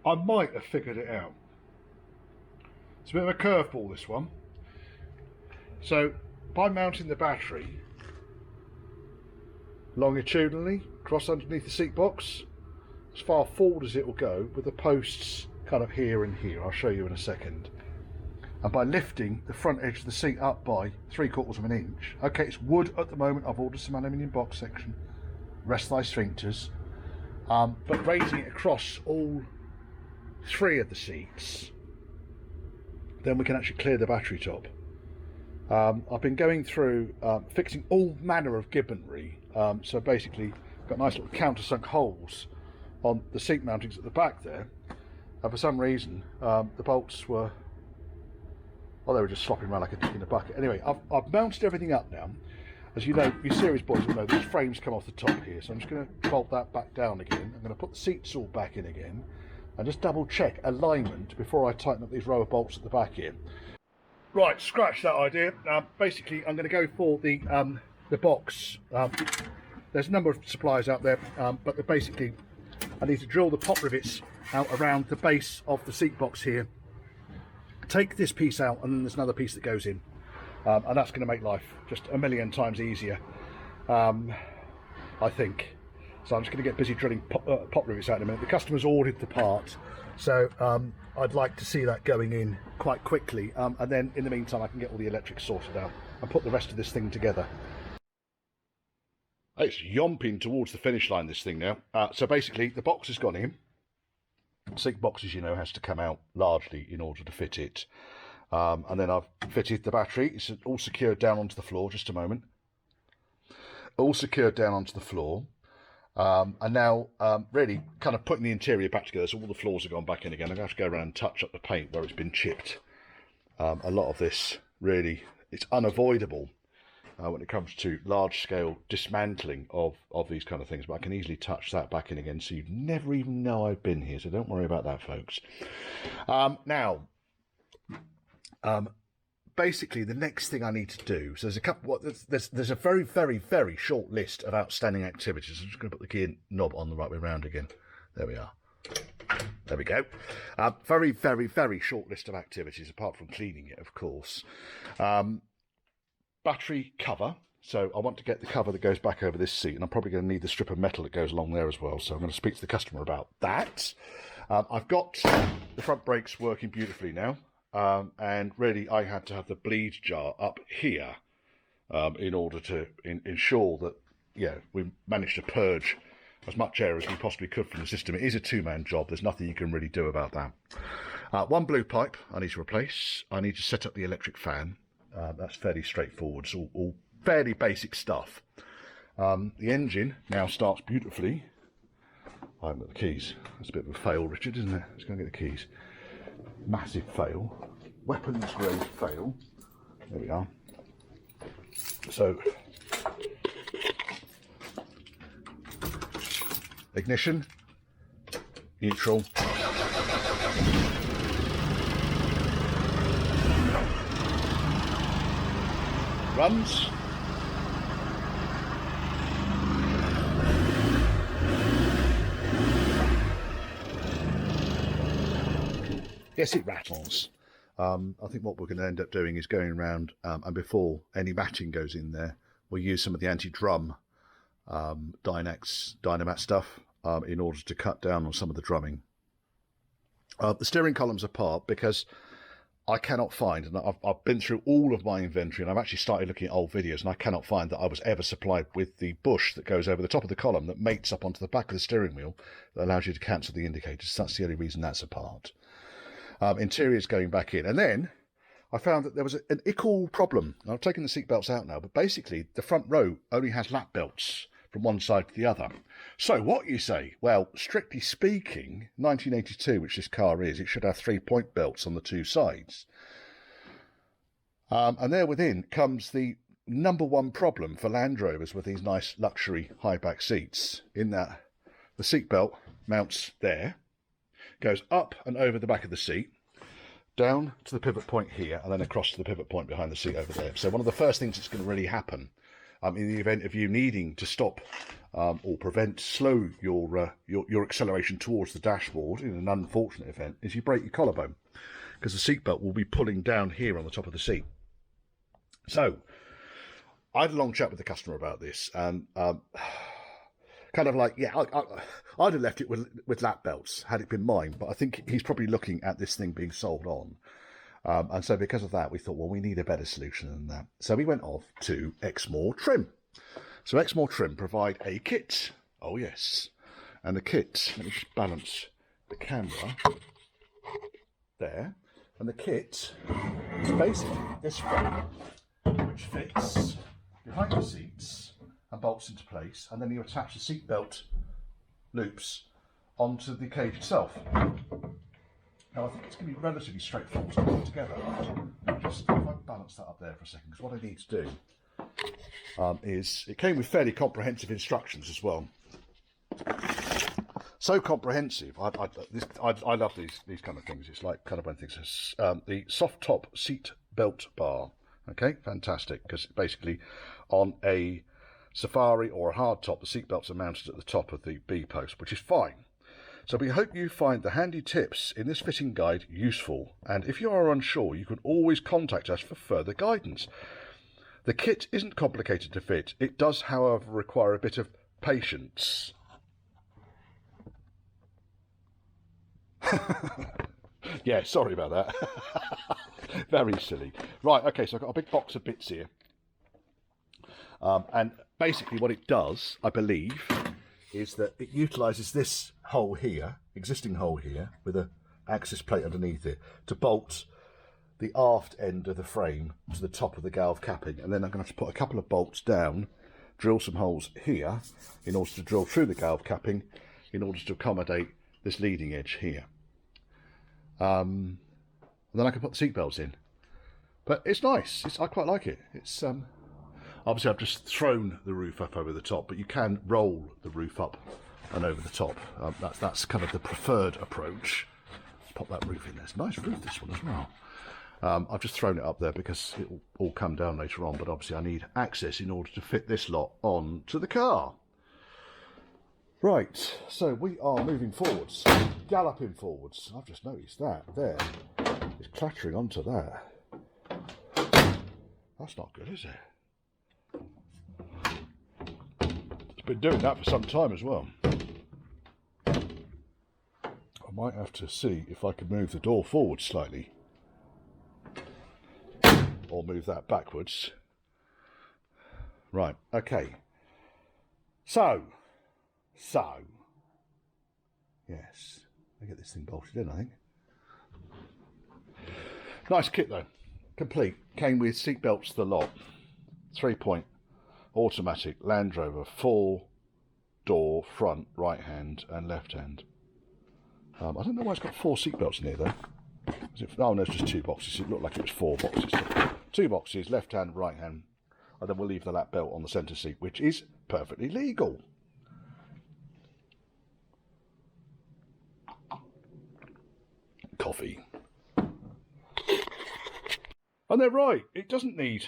I might have figured it out. It's a bit of a curveball, this one. So by mounting the battery longitudinally across underneath the seat box, as far forward as it will go, with the posts kind of here and here, I'll show you in a second, and by lifting the front edge of the seat up by 3/4 of an inch. Okay, it's wood at the moment. I've ordered some aluminium box section, rest thigh sphincters, but raising it across all 3 of the seats, then we can actually clear the battery top. I've been going through fixing all manner of gibbonry. So basically got nice little countersunk holes on the seat mountings at the back there, and for some reason the bolts were, well, they were just slopping around like a dick in a bucket. Anyway, I've mounted everything up now. As you know, you series boys will know, these frames come off the top here, so I'm just going to bolt that back down again. I'm going to put the seats all back in again and just double check alignment before I tighten up these row of bolts at the back here. Right, scratch that idea. Basically, I'm going to go for the box. There's a number of suppliers out there, but basically I need to drill the pop rivets out around the base of the seat box here, take this piece out, and then there's another piece that goes in, and that's going to make life just a million times easier, I think. So I'm just going to get busy drilling pop rivets out in a minute. The customer's ordered the part, so I'd like to see that going in quite quickly, and then in the meantime I can get all the electrics sorted out and put the rest of this thing together. It's yomping towards the finish line, this thing now. So basically the box has gone in. Seat box, as you know, has to come out largely in order to fit it, and then I've fitted the battery. It's all secured down onto the floor. Just a moment. All secured down onto the floor. And now really kind of putting the interior back together, so all the floors have gone back in again. I'm going to have to go around and touch up the paint where it's been chipped. A lot of this, really, it's unavoidable when it comes to large-scale dismantling of these kind of things, but I can easily touch that back in again, so you'd never even know I've been here, so don't worry about that, folks. Now, basically the next thing I need to do, so there's a couple, there's a very, very, very short list of outstanding activities. I'm just going to put the gear knob on the right way around again. There we are. There we go. Very, very, very short list of activities, apart from cleaning it, of course. Battery cover. So I want to get the cover that goes back over this seat, and I'm probably going to need the strip of metal that goes along there as well. So I'm going to speak to the customer about that. I've got the front brakes working beautifully now. And really I had to have the bleed jar up here in order to ensure that, yeah, we managed to purge as much air as we possibly could from the system. It is a two-man job. There's nothing you can really do about that. One blue pipe I need to replace. I need to set up the electric fan. That's fairly straightforward. It's all fairly basic stuff. The engine now starts beautifully. I haven't got the keys. That's a bit of a fail, Richard, isn't it? Let's go and get the keys. Massive fail. Weapons grade fail. There we are. So, ignition, neutral, runs, yes, it rattles. I think what we're going to end up doing is going around, and before any matting goes in there, we'll use some of the anti-drum Dynamat stuff in order to cut down on some of the drumming. The steering column's apart because I cannot find, and I've been through all of my inventory, and I've actually started looking at old videos, and I cannot find that I was ever supplied with the bush that goes over the top of the column that mates up onto the back of the steering wheel that allows you to cancel the indicators. That's the only reason that's apart. Interior's going back in, and then I found that there was an equal problem. I've taken the seat belts out now, but basically the front row only has lap belts from one side to the other. So what you say? Well, strictly speaking, 1982, which this car is, it should have 3-point belts on the two sides. And there within comes the number one problem for Land Rovers with these nice luxury high back seats, in that the seat belt mounts there, goes up and over the back of the seat, down to the pivot point here, and then across to the pivot point behind the seat over there. So one of the first things that's going to really happen in the event of you needing to stop or slow your acceleration towards the dashboard in an unfortunate event is you break your collarbone, because the seatbelt will be pulling down here on the top of the seat. So I had a long chat with the customer about this, and kind of like, yeah, I'd have left it with lap belts had it been mine, but I think he's probably looking at this thing being sold on. And so because of that, we thought, well, we need a better solution than that. So we went off to Exmoor Trim. So Exmoor Trim provide a kit. Oh, yes. And the kit, let me just balance the camera there. And the kit is basically this frame, which fits behind the seats and bolts into place. And then you attach the seat belt loops onto the cage itself. Now, I think it's going to be relatively straightforward to put together. Just if I balance that up there for a second, because what I need to do is, it came with fairly comprehensive instructions as well. So comprehensive. I love these kind of things. It's like kind of one thing says the soft top seat belt bar. Okay, fantastic. Because basically, on a Safari or a hard top, the seat belts are mounted at the top of the B post, which is fine. So we hope you find the handy tips in this fitting guide useful, and if you are unsure, you can always contact us for further guidance. The kit isn't complicated to fit. It does, however, require a bit of patience. Yeah, sorry about that. Very silly. Right, okay, so I've got a big box of bits here. And basically what it does, I believe, is that it utilises this hole here, existing hole here, with an access plate underneath it, to bolt the aft end of the frame to the top of the galv capping. And then I'm going to have to put a couple of bolts down, drill some holes here, in order to drill through the galv capping, in order to accommodate this leading edge here. And then I can put the seat belts in. But it's nice. I quite like it. It's obviously I've just thrown the roof up over the top, but you can roll the roof up and over the top. That's kind of the preferred approach. Let's pop that roof in there. It's a nice roof, this one as well. I've just thrown it up there because it will all come down later on, but obviously I need access in order to fit this lot onto the car. Right, so we are moving forwards, galloping forwards. I've just noticed that there. It's clattering onto that. That's not good, is it? It's been doing that for some time as well. I might have to see if I can move the door forward slightly. Or move that backwards. Right, okay. So, yes, I get this thing bolted in, I think. Nice kit though, complete. Came with seat belts, the lot. 3-point automatic Land Rover, 4-door front, right hand and left hand. I don't know why it's got 4 seat belts in here though. Oh no, it's just 2 boxes. It looked like it was 4 boxes. 2 boxes, left hand, right hand, and then we'll leave the lap belt on the centre seat, which is perfectly legal. Coffee. And they're right, it doesn't need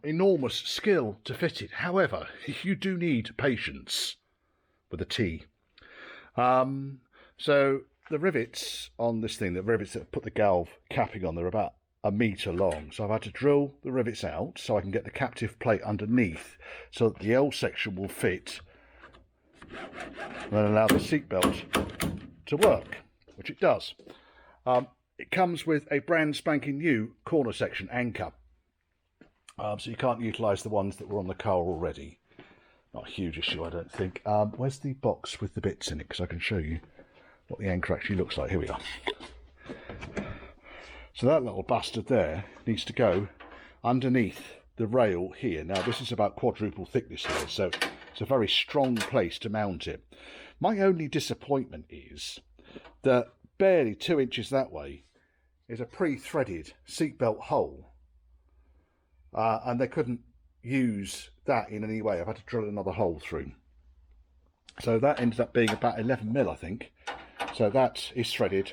enormous skill to fit it. However, you do need patience with a T. So the rivets on this thing, the rivets that put the galv capping on, they're about 1 metre long. So I've had to drill the rivets out so I can get the captive plate underneath so that the L section will fit and then allow the seatbelt to work, which it does. It comes with a brand spanking new corner section anchor, so you can't utilise the ones that were on the car already. Not a huge issue, I don't think. Where's the box with the bits in it? Because I can show you what the anchor actually looks like. Here we are. So that little bastard there needs to go underneath the rail here. Now this is about quadruple thickness here, so it's a very strong place to mount it. My only disappointment is that barely 2 inches that way is a pre-threaded seatbelt hole, and they couldn't use that in any way. I've had to drill another hole through, so that ended up being about 11mm, I think. So that is threaded.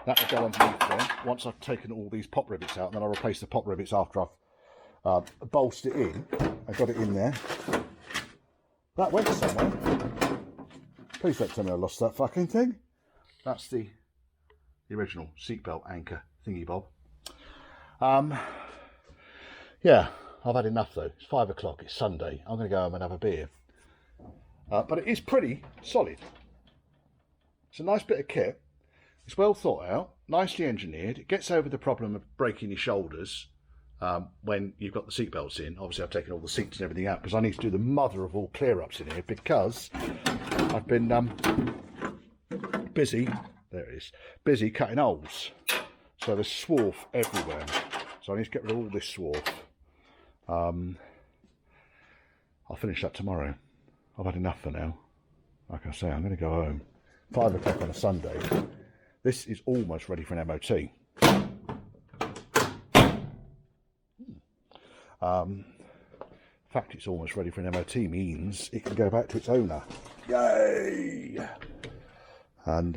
That will go underneath there once I've taken all these pop rivets out, and then I'll replace the pop rivets after I've bolted it in. I've got it in there. That went somewhere. Please don't tell me I lost that fucking thing. That's the original seatbelt anchor thingy bob. Yeah, I've had enough though. It's 5 o'clock, it's Sunday. I'm going to go home and have a beer. But it is pretty solid. It's a nice bit of kit. It's well thought out, nicely engineered. It gets over the problem of breaking your shoulders when you've got the seat belts in. Obviously I've taken all the seats and everything out because I need to do the mother of all clear-ups in here because I've been busy, there it is, busy cutting holes. So there's swarf everywhere. So I need to get rid of all this swarf. I'll finish that tomorrow. I've had enough for now. Like I say, I'm going to go home. 5 o'clock on a Sunday. This is almost ready for an MOT. The fact it's almost ready for an MOT means it can go back to its owner. Yay! And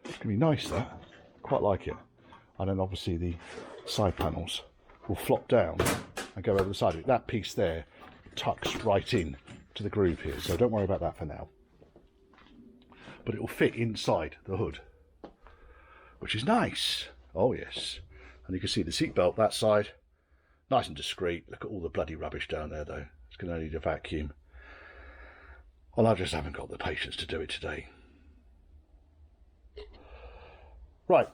it's going to be nice, that. Quite like it. And then obviously the side panels will flop down and go over the side of it. That piece there tucks right in to the groove here, so don't worry about that for now. But it will fit inside the hood, which is nice. Oh yes. And you can see the seat belt that side, nice and discreet. Look at all the bloody rubbish down there though. It's going to need a vacuum. Well, I just haven't got the patience to do it today. Right.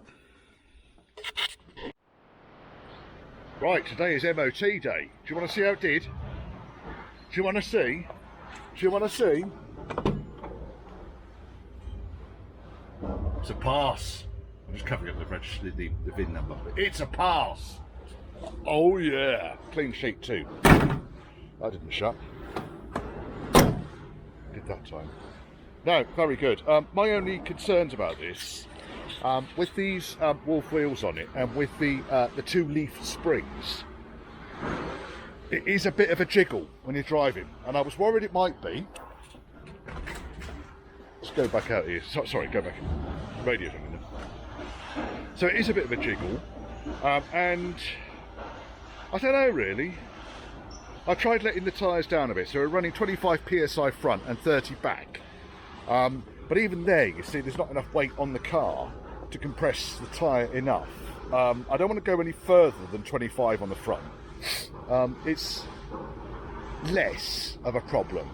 Right, today is MOT day. Do you want to see how it did? Do you want to see? Do you want to see? It's a pass. I'm just covering up the VIN number. It's a pass. Oh yeah. Clean sheet too. That didn't shut. Did that time. No, very good. My only concerns about this, with these Wolf wheels on it and with the 2-leaf springs, it is a bit of a jiggle when you're driving, and I was worried it might be. Let's go back out here. Sorry, go back. Radio's on in there. So it is a bit of a jiggle, and I don't know really. I tried letting the tyres down a bit, so we're running 25 psi front and 30 back. But even there, you see, there's not enough weight on the car to compress the tyre enough. I don't want to go any further than 25 on the front. It's less of a problem